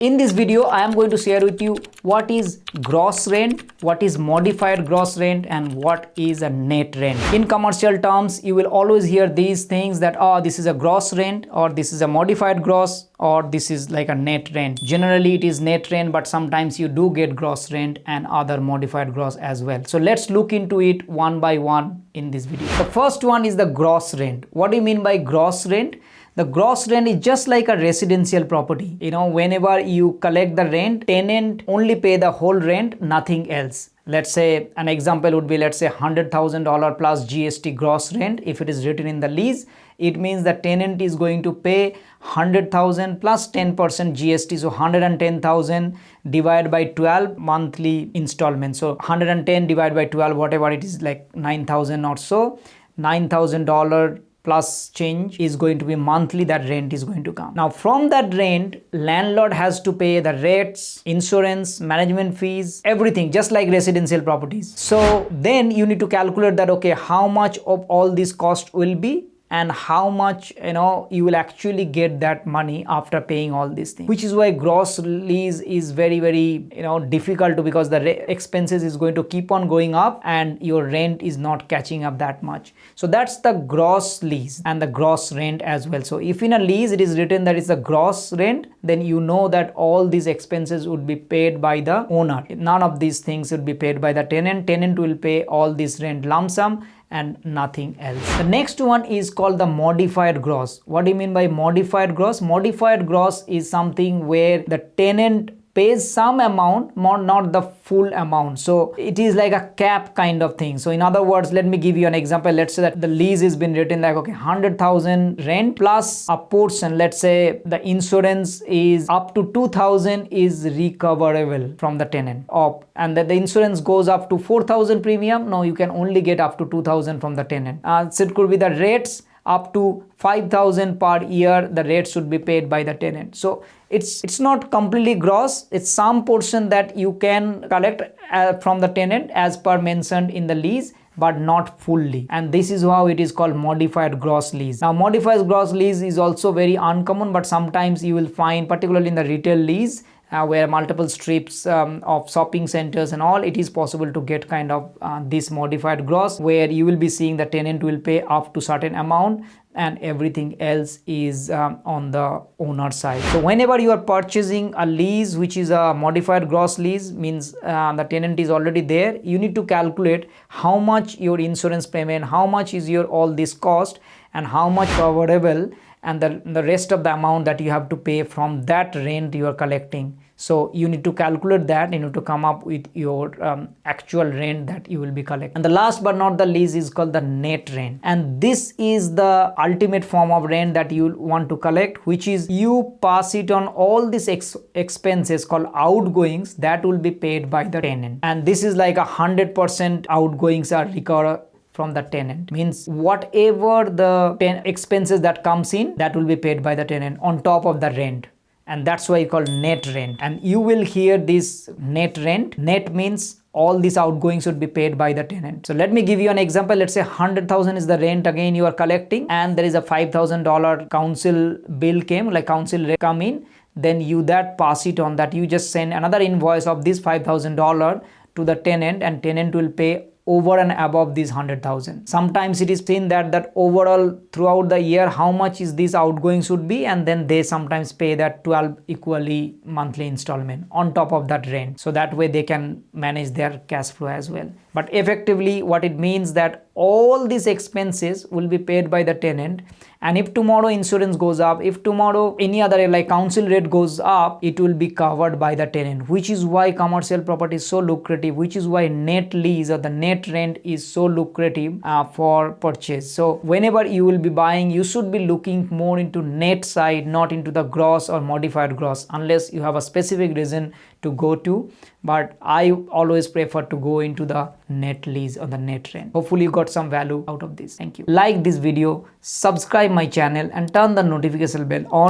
In this video, I am going to share with you what is gross rent, what is modified gross rent, and what is a net rent. In commercial terms, you will always hear these things that, oh, this is a gross rent, or this is a modified gross, or this is like a net rent. Generally, it is net rent, but sometimes you do get gross rent and other modified gross as well. So let's look into it one by one in this video. The first one is the gross rent. What do you mean by gross rent? The gross rent is just like a residential property. Whenever you collect the rent, tenant only pay the whole rent, nothing else. Let's say an example would be, let's say $100,000 plus GST gross rent. If it is written in the lease, it means the tenant is going to pay 100,000 plus 10% GST. So 110,000 divided by 12 monthly installments. So 110 divided by 12, whatever it is, like 9,000 or so, $9,000 plus change is going to be monthly. That rent is going to come. Now from that rent, landlord has to pay the rates, insurance, management fees, everything, just like residential properties. So then you need to calculate that, okay, how much of all this cost will be and how much you will actually get that money after paying all these things, which is why gross lease is very difficult to, because the expenses is going to keep on going up and your rent is not catching up that much. So that's the gross lease and the gross rent as well. So if in a lease it is written that it's a gross rent, then you know that all these expenses would be paid by the owner. None of these things would be paid by the tenant. Tenant will pay all this rent lump sum and nothing else. The next one is called the modified gross. What do you mean by modified gross? Modified gross is something where the tenant pays some amount, not the full amount. So it is like a cap kind of thing. So in other words, let me give you an example. Let's say that the lease has been written like, okay, 100,000 rent plus a portion. Let's say the insurance is up to 2,000 is recoverable from the tenant, and that the insurance goes up to 4,000 premium. No, you can only get up to 2,000 from the tenant. So it could be the rates up to 5,000 per year, the rate should be paid by the tenant. So it's not completely gross. It's some portion that you can collect from the tenant as per mentioned in the lease, but not fully. And this is how it is called modified gross lease. Now modified gross lease is also very uncommon, but sometimes you will find, particularly in the retail lease, where multiple strips of shopping centers and all, it is possible to get kind of this modified gross, where you will be seeing the tenant will pay up to certain amount and everything else is on the owner side. So whenever you are purchasing a lease which is a modified gross lease, means the tenant is already there, you need to calculate how much your insurance payment, how much is your all this cost, and how much coverable, and the rest of the amount that you have to pay from that rent you are collecting. So you need to calculate that. You need to come up with your actual rent that you will be collecting. And the last but not the least is called the net rent. And this is the ultimate form of rent that you want to collect, which is you pass it on all these expenses called outgoings that will be paid by the tenant. And this is like 100% outgoings are recovered from the tenant, means whatever the expenses that comes in, that will be paid by the tenant on top of the rent. And that's why it's called net rent. And you will hear this net rent. Net means all these outgoings should be paid by the tenant. So let me give you an example. Let's say 100,000 is the rent again you are collecting, and there is a $5,000 council bill came, like council rate come in, then you that pass it on, that you just send another invoice of this $5,000 to the tenant, and tenant will pay over and above these 100,000. Sometimes it is seen that overall throughout the year how much is this outgoing should be, and then they sometimes pay that 12 equally monthly installment on top of that rent. So that way they can manage their cash flow as well. But effectively what it means that all these expenses will be paid by the tenant, and if tomorrow insurance goes up, if tomorrow any other like council rate goes up, it will be covered by the tenant, which is why commercial property is so lucrative, which is why net lease or the net rent is so lucrative for purchase. So whenever you will be buying, you should be looking more into net side, not into the gross or modified gross, unless you have a specific reason to go to. But I always prefer to go into the net lease or the net rent. Hopefully you got some value out of this. Thank you. Like this video, subscribe my channel and turn the notification bell on.